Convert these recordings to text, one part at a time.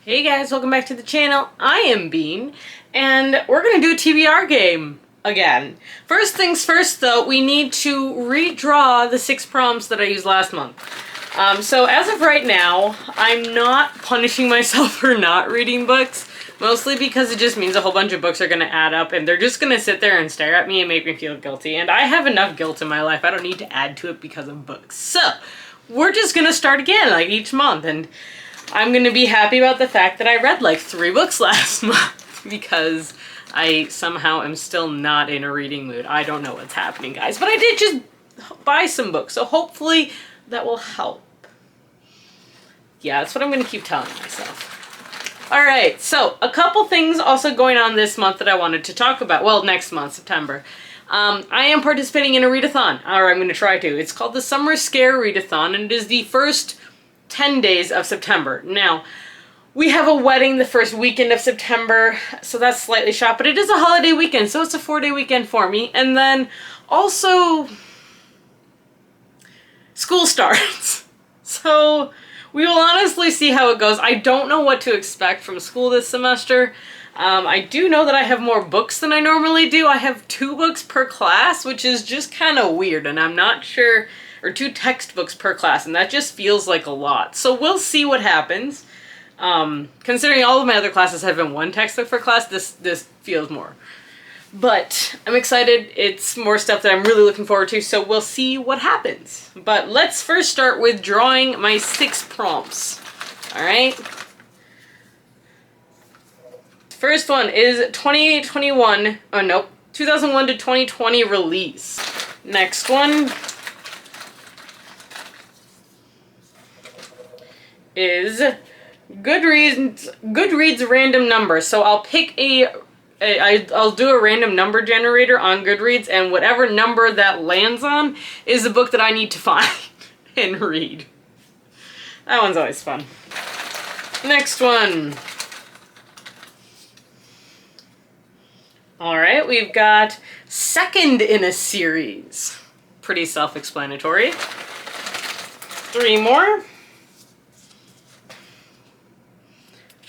Hey guys, welcome back to the channel. I am Bean, and we're gonna do a TBR game again. First things first though, we need to redraw the 6 prompts that I used last month. So as of right now, I'm not punishing myself for not reading books, mostly because it just means a whole bunch of books are gonna add up and they're just gonna sit there and stare at me and make me feel guilty. And I have enough guilt in my life, I don't need to add to it because of books. So, we're just gonna start again, like each month, and I'm going to be happy about the fact that I read like 3 books last month because I somehow am still not in a reading mood. I don't know what's happening, guys, but I did just buy some books, so hopefully that will help. Yeah, that's what I'm going to keep telling myself. Alright, so a couple things also going on this month that I wanted to talk about. Well, next month, September. I am participating in a readathon, or I'm going to try to. It's called the Summer Scare Readathon, and it is the first 10 days of September. Now, we have a wedding the first weekend of September, so that's slightly short, but it is a holiday weekend, so it's a 4-day weekend for me. And then also, school starts. So we will honestly see how it goes. I don't know what to expect from school this semester. I do know that I have more books than I normally do. I have 2 books per class, which is just kind of weird, and I'm not sure, or 2 textbooks per class, and that just feels like a lot. So we'll see what happens. Considering all of my other classes have been 1 textbook per class, this feels more. But I'm excited. It's more stuff that I'm really looking forward to, so we'll see what happens. But let's first start with drawing my 6 prompts. Alright? First one is 2001 to 2020 release. Next one is Goodreads random number. So I'll pick I'll do a random number generator on Goodreads, and whatever number that lands on is the book that I need to find and read. That one's always fun. Next one. Alright, we've got second in a series. Pretty self-explanatory. 3 more.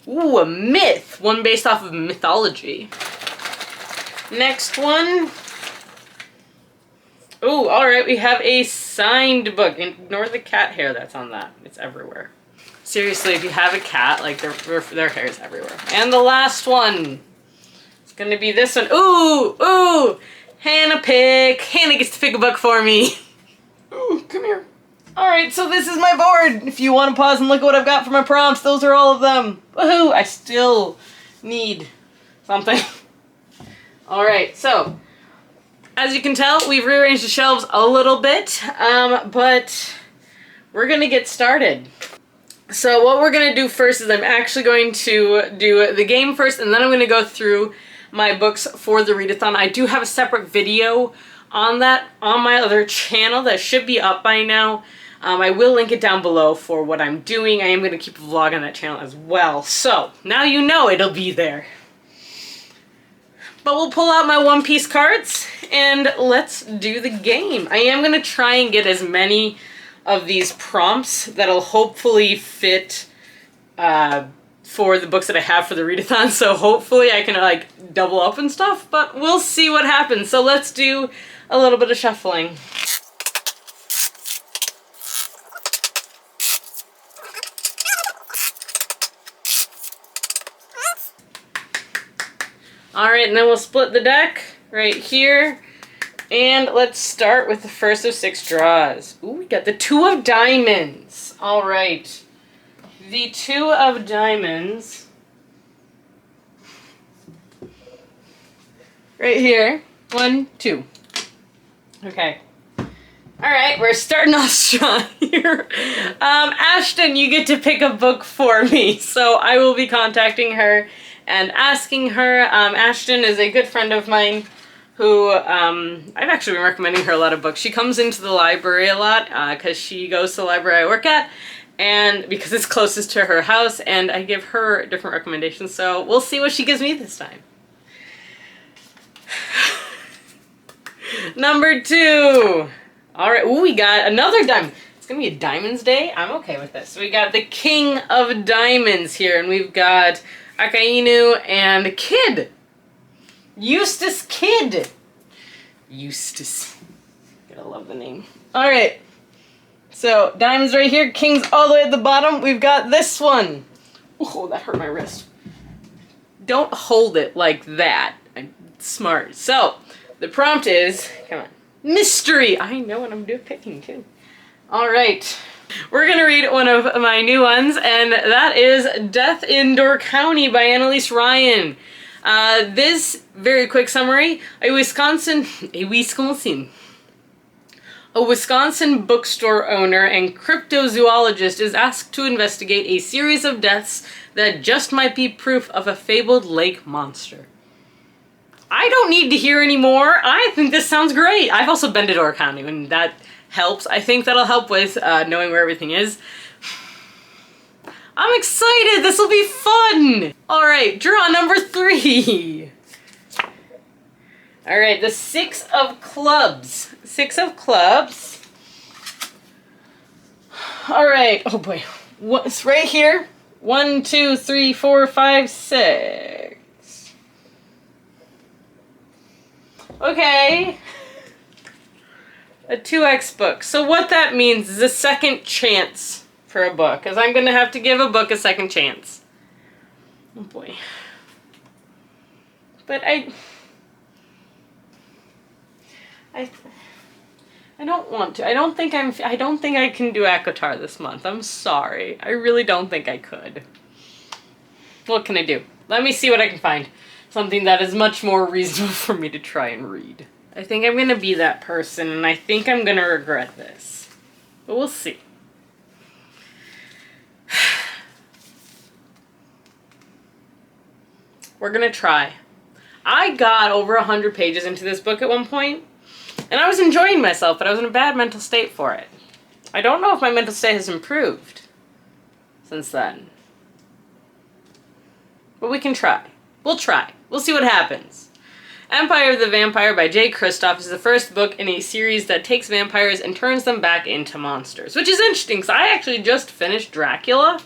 Ooh, a myth. One based off of mythology. Next one. Ooh, alright, we have a signed book. Ignore the cat hair that's on that. It's everywhere. Seriously, if you have a cat, like, their hair is everywhere. And the last one. It's gonna be this one. Ooh, ooh! Hannah gets to pick a book for me. Ooh, come here. Alright, so this is my board. If you want to pause and look at what I've got for my prompts, those are all of them. Woohoo! I still need something. Alright, so, as you can tell, we've rearranged the shelves a little bit, but we're gonna get started. So what we're gonna do first is I'm actually going to do the game first, and then I'm gonna go through my books for the readathon. I do have a separate video on that on my other channel that should be up by now. I will link it down below for what I'm doing. I am going to keep a vlog on that channel as well. So, now you know it'll be there. But we'll pull out my One Piece cards and let's do the game. I am going to try and get as many of these prompts that'll hopefully fit for the books that I have for the readathon. So hopefully I can like double up and stuff, but we'll see what happens. So let's do a little bit of shuffling. Alright, and then we'll split the deck right here. And let's start with the first of 6 draws. Ooh, we got the 2 of diamonds. Alright. The 2 of diamonds. Right here. 1, 2. Okay. Alright, we're starting off strong here. Ashton, you get to pick a book for me. So I will be contacting her and asking her. Ashton is a good friend of mine who, I've actually been recommending her a lot of books. She comes into the library a lot because she goes to the library I work at, and because it's closest to her house, and I give her different recommendations, so we'll see what she gives me this time. Number 2. Alright, ooh, we got another diamond. It's gonna be a Diamonds Day. I'm okay with this. So we got the King of Diamonds here, and we've got Akainu and Kid. Eustace Kid. Eustace. Gotta love the name. Alright. So, diamonds right here, kings all the way at the bottom. We've got this one. Oh, that hurt my wrist. Don't hold it like that. I'm smart. So, the prompt is, come on, mystery. I know what I'm picking too. Alright. We're gonna read one of my new ones, and that is Death in Door County by Annalise Ryan. This very quick summary, a Wisconsin bookstore owner and cryptozoologist is asked to investigate a series of deaths that just might be proof of a fabled lake monster. I don't need to hear any more. I think this sounds great. I've also been to Door County, and that helps. I think that'll help with knowing where everything is. I'm excited! This will be fun! Alright, draw number 3. Alright, the 6 of Clubs. 6 of Clubs. Alright, oh boy. What's right here? 1, 2, 3, 4, 5, 6. Okay. A 2x book. So what that means is a second chance for a book, because I'm going to have to give a book a second chance. Oh boy. But I don't want to. I don't think I can do ACOTAR this month. I'm sorry. I really don't think I could. What can I do? Let me see what I can find. Something that is much more reasonable for me to try and read. I think I'm going to be that person, and I think I'm going to regret this. But we'll see. We're going to try. I got over 100 pages into this book at one point, and I was enjoying myself, but I was in a bad mental state for it. I don't know if my mental state has improved since then. But we can try. We'll try. We'll see what happens. Empire of the Vampire by Jay Kristoff is the first book in a series that takes vampires and turns them back into monsters. Which is interesting, because I actually just finished Dracula,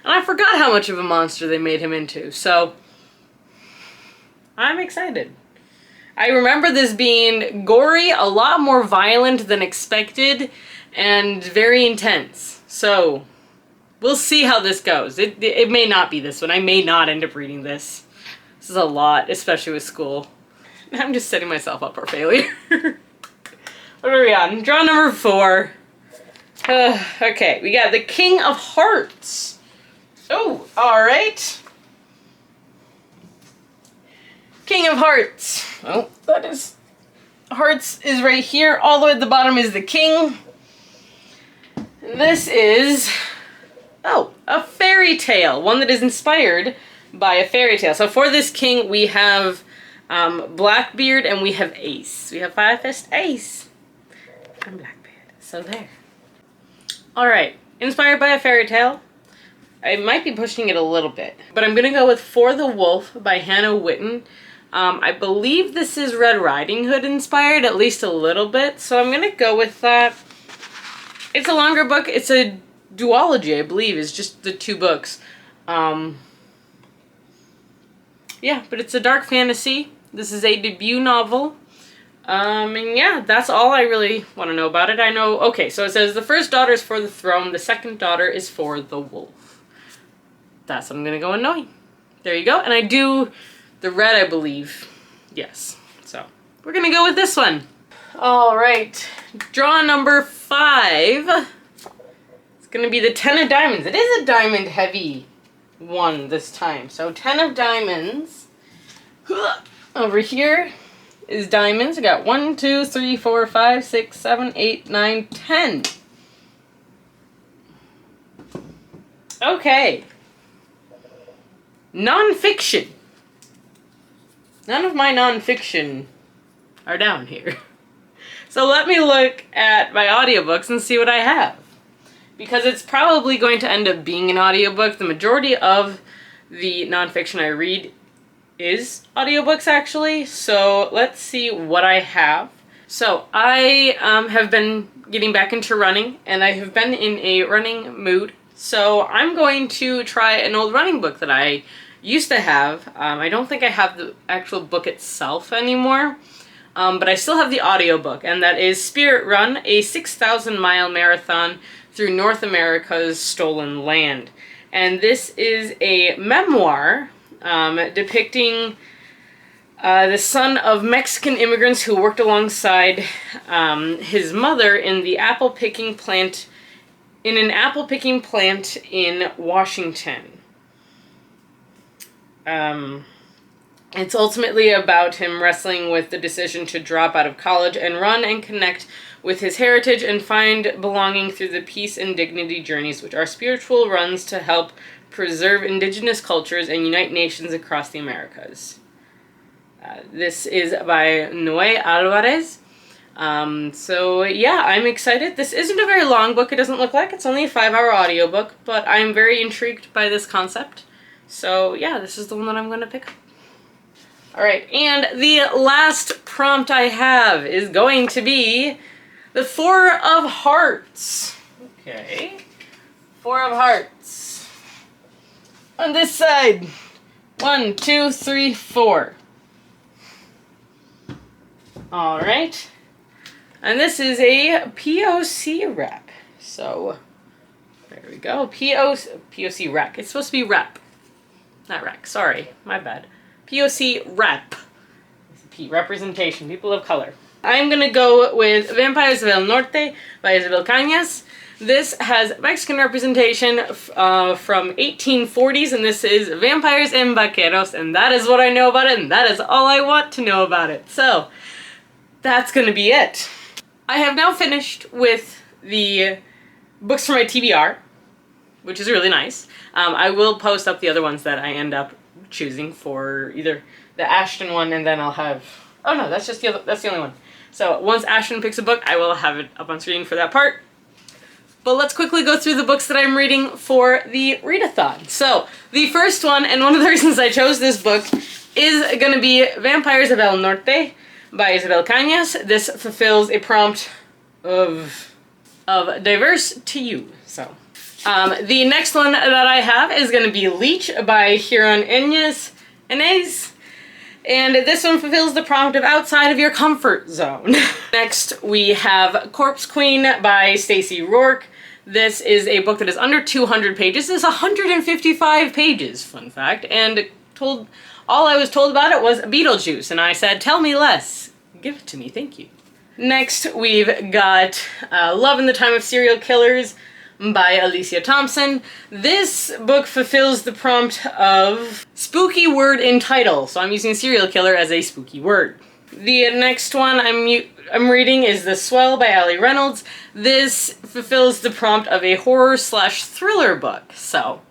and I forgot how much of a monster they made him into, so I'm excited. I remember this being gory, a lot more violent than expected, and very intense. So, we'll see how this goes. It may not be this one. I may not end up reading this. This is a lot, especially with school. I'm just setting myself up for failure. What are we on? Draw number 4. Okay, we got the King of Hearts. Oh, alright. King of Hearts. Oh, that is... Hearts is right here. All the way at the bottom is the king. And this is... Oh, a fairy tale. One that is inspired by a fairy tale. So for this king, we have Blackbeard and we have Ace. We have Firefist Ace. I'm Blackbeard. So there. Alright. Inspired by a fairy tale. I might be pushing it a little bit. But I'm going to go with For the Wolf by Hannah Witten. I believe this is Red Riding Hood inspired, at least a little bit. So I'm going to go with that. It's a longer book. It's a duology, I believe. It's just the 2 books. Yeah, but it's a dark fantasy. This is a debut novel. And yeah, that's all I really want to know about it. I know, okay, so it says the first daughter is for the throne, the second daughter is for the wolf. That's what I'm going to go with knowing. There you go. And I do the red, I believe. Yes. So, we're going to go with this one. All right. Draw number 5. It's going to be the 10 of Diamonds. It is a diamond heavy one this time. So 10 of Diamonds. Over here is diamonds. I got 1, 2, 3, 4, 5, 6, 7, 8, 9, 10. Okay. Non-fiction. None of my non-fiction are down here. So let me look at my audiobooks and see what I have. Because it's probably going to end up being an audiobook. The majority of the non-fiction I read is audiobooks, actually. So let's see what I have. So I have been getting back into running, and I have been in a running mood. So I'm going to try an old running book that I used to have. I don't think I have the actual book itself anymore, but I still have the audiobook, and that is Spirit Run, a 6,000-mile marathon through North America's stolen land. And this is a memoir depicting the son of Mexican immigrants who worked alongside his mother in the apple picking plant in Washington. It's ultimately about him wrestling with the decision to drop out of college and run and connect with his heritage and find belonging through the peace and dignity journeys, which are spiritual runs to help preserve indigenous cultures and unite nations across the Americas. This is by Noé Alvarez. So yeah, I'm excited. This isn't a very long book, it doesn't look like. It's only a 5-hour audiobook, but I'm very intrigued by this concept. So yeah, this is the one that I'm going to pick up. Alright, and the last prompt I have is going to be the Four of Hearts. Okay. Four of Hearts. On this side. 1, 2, 3, 4. Alright. And this is a POC rep. So, there we go. POC rec. It's supposed to be rep. Not rec. Sorry. My bad. POC rep. P. Representation. People of color. I'm going to go with Vampires del Norte by Isabel Cañas. This has Mexican representation from 1840s, and this is Vampires and Vaqueros, and that is what I know about it, and that is all I want to know about it. So, that's going to be it. I have now finished with the books for my TBR, which is really nice. I will post up the other ones that I end up choosing for either the Ashton one, and then I'll have... Oh no, that's just that's the only one. So once Ashton picks a book, I will have it up on screen for that part. But let's quickly go through the books that I'm reading for the Readathon. So the first one, and one of the reasons I chose this book, is going to be Vampires del Norte by Isabel Cañas. This fulfills a prompt of diverse to you. So the next one that I have is going to be Leech by Huron Inez. And this one fulfills the prompt of outside of your comfort zone. Next, we have Corpse Queen by Stacey Rourke. This is a book that is under 200 pages. It's 155 pages, fun fact. And all I was told about it was Beetlejuice, and I said, tell me less. Give it to me, thank you. Next, we've got Love in the Time of Serial Killers by Alicia Thompson. This book fulfills the prompt of spooky word in title, so I'm using serial killer as a spooky word. The next one I'm reading is The Swell by Allie Reynolds. This fulfills the prompt of a horror/thriller book, so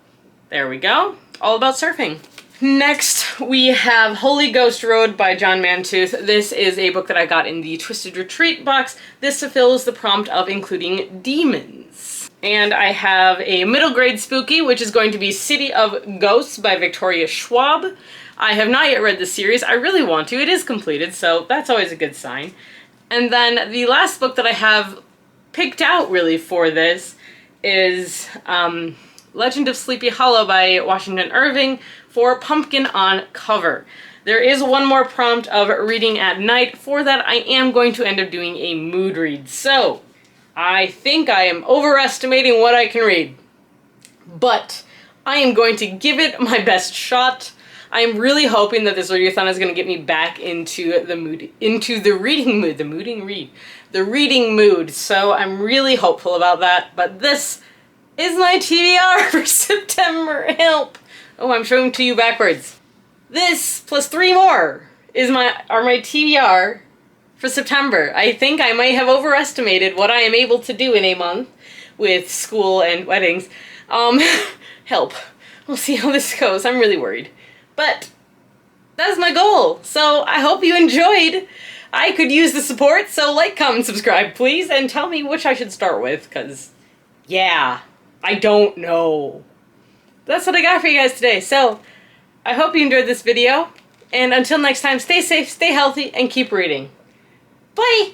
there we go. All about surfing. Next, we have Holy Ghost Road by John Mantooth. This is a book that I got in the Twisted Retreat box. This fulfills the prompt of including demons. And I have a middle grade spooky, which is going to be City of Ghosts by Victoria Schwab. I have not yet read the series. I really want to. It is completed, so that's always a good sign. And then the last book that I have picked out really for this is Legend of Sleepy Hollow by Washington Irving for Pumpkin on Cover. There is one more prompt of reading at night. For that, I am going to end up doing a mood read. So, I think I am overestimating what I can read. But I am going to give it my best shot. I am really hoping that this readathon is going to get me back into the reading mood. So I'm really hopeful about that. But this is my TBR for September. Help! Oh, I'm showing to you backwards. This plus 3 more are my TBR for September. I think I might have overestimated what I am able to do in a month with school and weddings. Help. We'll see how this goes. I'm really worried. But that's my goal. So I hope you enjoyed. I could use the support, so like, comment, subscribe, please, and tell me which I should start with, because, yeah, I don't know. That's what I got for you guys today. So I hope you enjoyed this video, and until next time, stay safe, stay healthy, and keep reading. Bye!